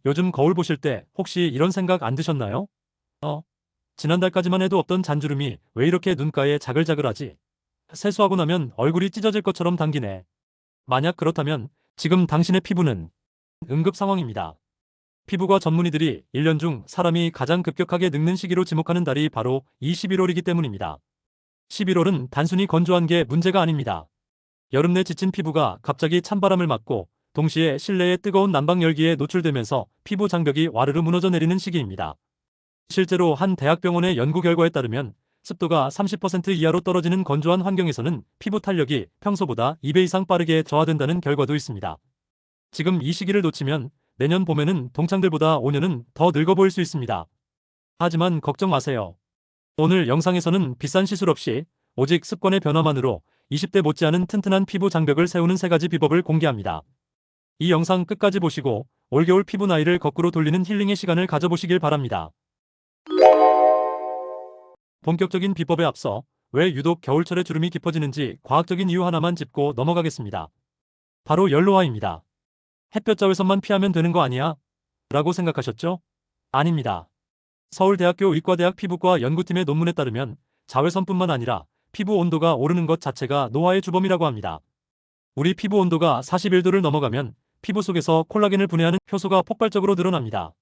요즘 거울 보실 때 혹시 이런 생각 안 드셨나요? 어, 지난달까지만 해도 없던 잔주름이 왜 이렇게 눈가에 자글자글하지? 세수하고 나면 얼굴이 찢어질 것처럼 당기네. 만약 그렇다면 지금 당신의 피부는 응급 상황입니다. 피부과 전문의들이 1년 중 사람이 가장 급격하게 늙는 시기로 지목하는 달이 바로 이 11월이기 때문입니다. 11월은 단순히 건조한 게 문제가 아닙니다. 여름 내 지친 피부가 갑자기 찬바람을 맞고 동시에 실내의 뜨거운 난방 열기에 노출되면서 피부 장벽이 와르르 무너져 내리는 시기입니다. 실제로 한 대학병원의 연구 결과에 따르면 습도가 30% 이하로 떨어지는 건조한 환경에서는 피부 탄력이 평소보다 2배 이상 빠르게 저하된다는 결과도 있습니다. 지금 이 시기를 놓치면 내년 봄에는 동창들보다 5년은 더 늙어 보일 수 있습니다. 하지만 걱정 마세요. 오늘 영상에서는 비싼 시술 없이 오직 습관의 변화만으로 20대 못지않은 튼튼한 피부 장벽을 세우는 3가지 비법을 공개합니다. 이 영상 끝까지 보시고 올겨울 피부 나이를 거꾸로 돌리는 힐링의 시간을 가져보시길 바랍니다. 본격적인 비법에 앞서 왜 유독 겨울철에 주름이 깊어지는지 과학적인 이유 하나만 짚고 넘어가겠습니다. 바로 연로화입니다. 햇볕 자외선만 피하면 되는 거 아니야? 라고 생각하셨죠? 아닙니다. 서울대학교 의과대학 피부과 연구팀의 논문에 따르면 자외선뿐만 아니라 피부 온도가 오르는 것 자체가 노화의 주범이라고 합니다. 우리 피부 온도가 41도를 넘어가면 피부 속에서 콜라겐을 분해하는 효소가 폭발적으로 늘어납니다.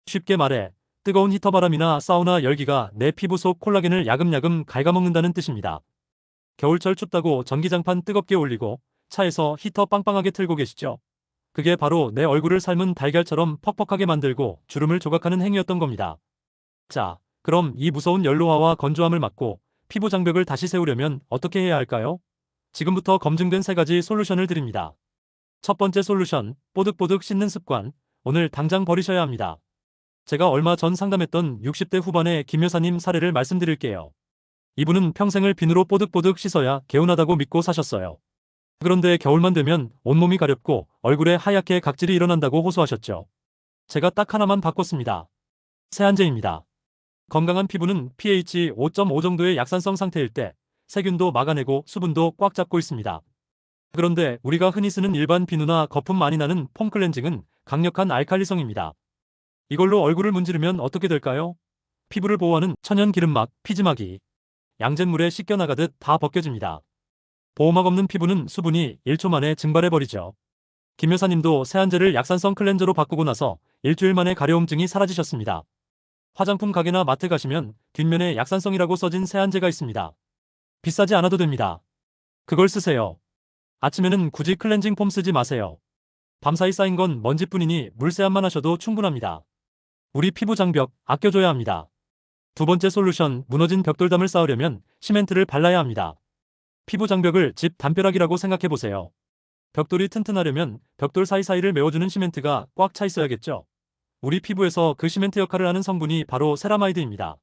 쉽게 말해 뜨거운 히터 바람이나 사우나 열기가 내 피부 속 콜라겐을 야금야금 갉아먹는다는 뜻입니다. 겨울철 춥다고 전기장판 뜨겁게 올리고 차에서 히터 빵빵하게 틀고 계시죠? 그게 바로 내 얼굴을 삶은 달걀처럼 퍽퍽하게 만들고 주름을 조각하는 행위였던 겁니다. 자, 그럼 이 무서운 연로화와 건조함을 막고 피부 장벽을 다시 세우려면 어떻게 해야 할까요? 지금부터 검증된 3가지 솔루션을 드립니다. 첫 번째 솔루션, 뽀득뽀득 씻는 습관. 오늘 당장 버리셔야 합니다. 제가 얼마 전 상담했던 60대 후반의 김 여사님 사례를 말씀드릴게요. 이분은 평생을 비누로 뽀득뽀득 씻어야 개운하다고 믿고 사셨어요. 그런데 겨울만 되면 온몸이 가렵고 얼굴에 하얗게 각질이 일어난다고 호소하셨죠. 제가 딱 하나만 바꿨습니다. 세안제입니다. 건강한 피부는 pH 5.5 정도의 약산성 상태일 때 세균도 막아내고 수분도 꽉 잡고 있습니다. 그런데 우리가 흔히 쓰는 일반 비누나 거품 많이 나는 폼 클렌징은 강력한 알칼리성입니다. 이걸로 얼굴을 문지르면 어떻게 될까요? 피부를 보호하는 천연 기름막, 피지막이 양잿물에 씻겨나가듯 다 벗겨집니다. 보호막 없는 피부는 수분이 1초 만에 증발해버리죠. 김 여사님도 세안제를 약산성 클렌저로 바꾸고 나서 일주일 만에 가려움증이 사라지셨습니다. 화장품 가게나 마트 가시면 뒷면에 약산성이라고 써진 세안제가 있습니다. 비싸지 않아도 됩니다. 그걸 쓰세요. 아침에는 굳이 클렌징 폼 쓰지 마세요. 밤사이 쌓인 건 먼지뿐이니 물세안만 하셔도 충분합니다. 우리 피부 장벽 아껴줘야 합니다. 두 번째 솔루션, 무너진 벽돌담을 쌓으려면 시멘트를 발라야 합니다. 피부 장벽을 집 담벼락이라고 생각해보세요. 벽돌이 튼튼하려면 벽돌 사이사이를 메워주는 시멘트가 꽉 차 있어야겠죠. 우리 피부에서 그 시멘트 역할을 하는 성분이 바로 세라마이드입니다.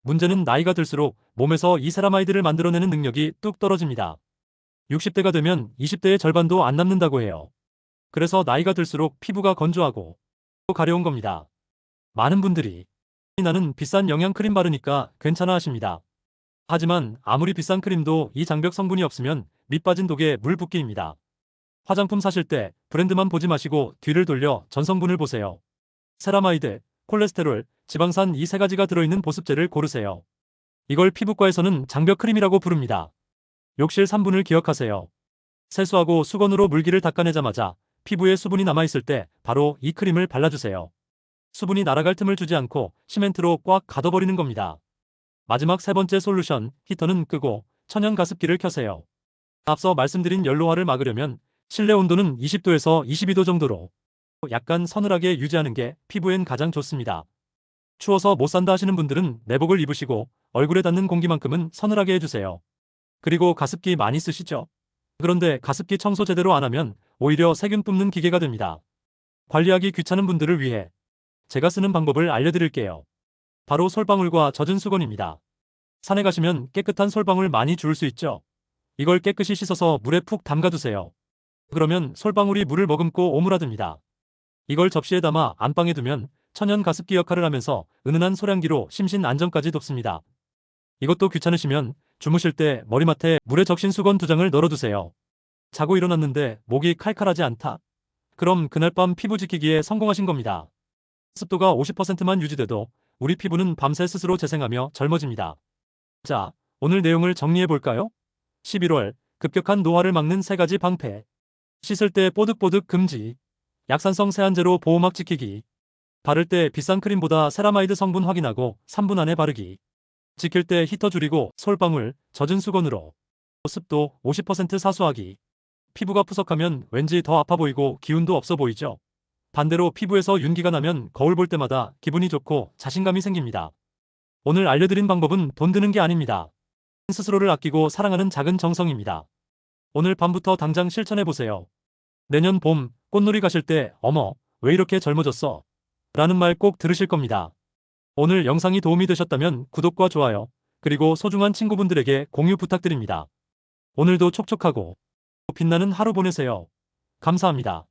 문제는 나이가 들수록 몸에서 이 세라마이드를 만들어내는 능력이 뚝 떨어집니다. 60대가 되면 20대의 절반도 안 남는다고 해요. 그래서 나이가 들수록 피부가 건조하고 가려운 겁니다. 많은 분들이 나는 비싼 영양크림 바르니까 괜찮아 하십니다. 하지만 아무리 비싼 크림도 이 장벽 성분이 없으면 밑 빠진 독에 물 붓기입니다. 화장품 사실 때 브랜드만 보지 마시고 뒤를 돌려 전성분을 보세요. 세라마이드, 콜레스테롤, 지방산 이 3가지가 들어있는 보습제를 고르세요. 이걸 피부과에서는 장벽 크림이라고 부릅니다. 욕실 3분을 기억하세요. 세수하고 수건으로 물기를 닦아내자마자 피부에 수분이 남아있을 때 바로 이 크림을 발라주세요. 수분이 날아갈 틈을 주지 않고 시멘트로 꽉 가둬버리는 겁니다. 마지막 3번째 솔루션, 히터는 끄고 천연 가습기를 켜세요. 앞서 말씀드린 연로화를 막으려면 실내 온도는 20도에서 22도 정도로 약간 서늘하게 유지하는 게 피부엔 가장 좋습니다. 추워서 못 산다 하시는 분들은 내복을 입으시고 얼굴에 닿는 공기만큼은 서늘하게 해주세요. 그리고 가습기 많이 쓰시죠? 그런데 가습기 청소 제대로 안 하면 오히려 세균 뿜는 기계가 됩니다. 관리하기 귀찮은 분들을 위해 제가 쓰는 방법을 알려드릴게요. 바로 솔방울과 젖은 수건입니다. 산에 가시면 깨끗한 솔방울 많이 주울 수 있죠? 이걸 깨끗이 씻어서 물에 푹 담가두세요. 그러면 솔방울이 물을 머금고 오므라듭니다. 이걸 접시에 담아 안방에 두면 천연 가습기 역할을 하면서 은은한 소량기로 심신 안정까지 돕습니다. 이것도 귀찮으시면 주무실 때 머리맡에 물에 적신 수건 2장을 널어두세요. 자고 일어났는데 목이 칼칼하지 않다? 그럼 그날 밤 피부 지키기에 성공하신 겁니다. 습도가 50%만 유지돼도 우리 피부는 밤새 스스로 재생하며 젊어집니다. 자, 오늘 내용을 정리해 볼까요? 11월, 급격한 노화를 막는 3가지 방패. 씻을 때 뽀득뽀득 금지. 약산성 세안제로 보호막 지키기. 바를 때 비싼 크림보다 세라마이드 성분 확인하고 3분 안에 바르기. 지킬 때 히터 줄이고 솔방울, 젖은 수건으로. 습도 50% 사수하기. 피부가 푸석하면 왠지 더 아파 보이고 기운도 없어 보이죠? 반대로 피부에서 윤기가 나면 거울 볼 때마다 기분이 좋고 자신감이 생깁니다. 오늘 알려드린 방법은 돈 드는 게 아닙니다. 스스로를 아끼고 사랑하는 작은 정성입니다. 오늘 밤부터 당장 실천해보세요. 내년 봄 꽃놀이 가실 때 어머, 왜 이렇게 젊어졌어? 라는 말 꼭 들으실 겁니다. 오늘 영상이 도움이 되셨다면 구독과 좋아요, 그리고 소중한 친구분들에게 공유 부탁드립니다. 오늘도 촉촉하고 빛나는 하루 보내세요. 감사합니다.